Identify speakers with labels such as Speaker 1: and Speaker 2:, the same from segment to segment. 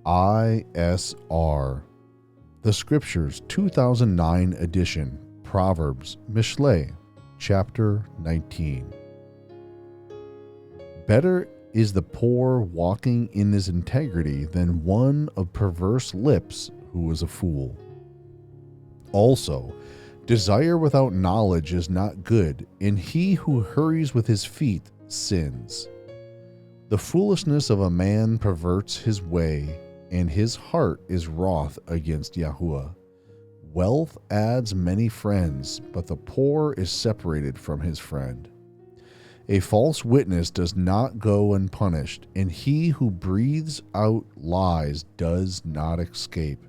Speaker 1: ISR. The Scriptures 2009 edition. Proverbs, Mishlei, chapter 19. Better is the poor walking in his integrity than one of perverse lips who is a fool. Also, desire without knowledge is not good, and he who hurries with his feet sins. The foolishness of a man perverts his way, and his heart is wroth against Yahuwah. Wealth adds many friends, but the poor is separated from his friend. A false witness does not go unpunished, and he who breathes out lies does not escape.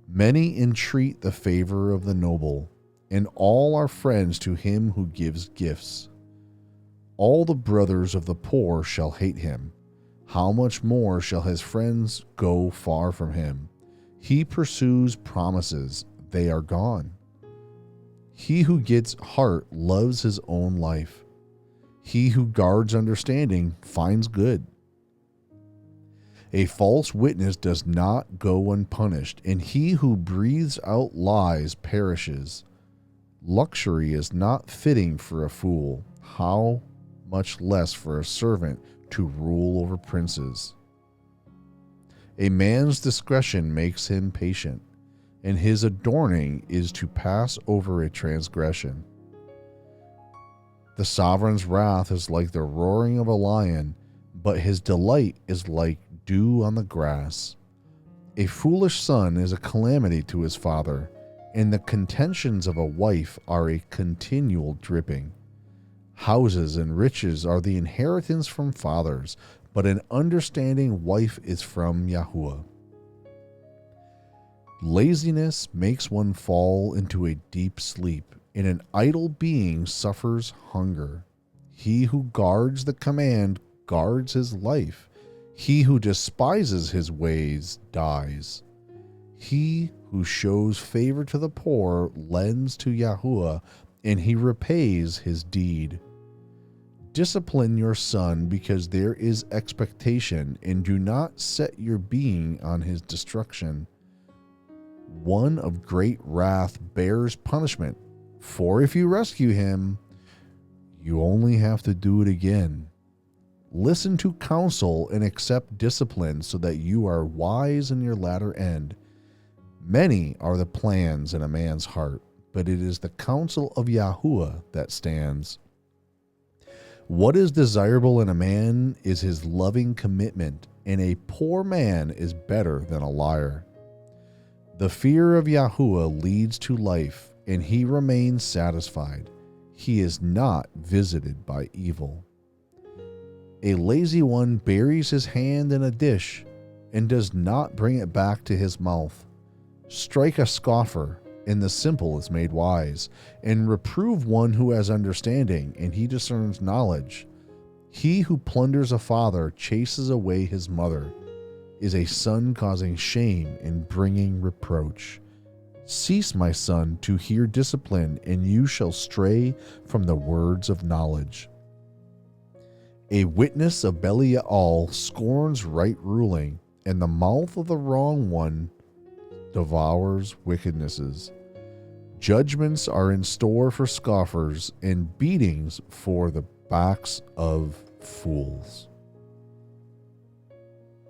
Speaker 1: Many entreat the favor of the noble, and all are friends to him who gives gifts. All the brothers of the poor shall hate him. How much more shall his friends go far from him? He pursues promises, they are gone. He who gets heart loves his own life. He who guards understanding finds good. A false witness does not go unpunished, and he who breathes out lies perishes. Luxury is not fitting for a fool, how much less for a servant to rule over princes. A man's discretion makes him patient, and his adorning is to pass over a transgression. The sovereign's wrath is like the roaring of a lion, but his delight is like dew on the grass. A foolish son is a calamity to his father, and the contentions of a wife are a continual dripping. Houses and riches are the inheritance from fathers, but an understanding wife is from Yahuwah. Laziness makes one fall into a deep sleep, and an idle being suffers hunger. He who guards the command guards his life. He who despises his ways dies. He who shows favor to the poor lends to Yahuwah, and he repays his deed. Discipline your son because there is expectation, and do not set your being on his destruction. One of great wrath bears punishment, for if you rescue him, you only have to do it again. Listen to counsel and accept discipline so that you are wise in your latter end. Many are the plans in a man's heart, but it is the counsel of Yahuwah that stands. What is desirable in a man is his loving commitment, and a poor man is better than a liar. The fear of Yahuwah leads to life, and he remains satisfied. He is not visited by evil. A lazy one buries his hand in a dish and does not bring it back to his mouth. Strike a scoffer, and the simple is made wise, and reprove one who has understanding, and he discerns knowledge. He who plunders a father chases away his mother, is a son causing shame and bringing reproach. Cease, my son, to hear discipline, and you shall stray from the words of knowledge. A witness of Belial scorns right ruling, and the mouth of the wrong one devours wickednesses. Judgments are in store for scoffers, and beatings for the backs of fools.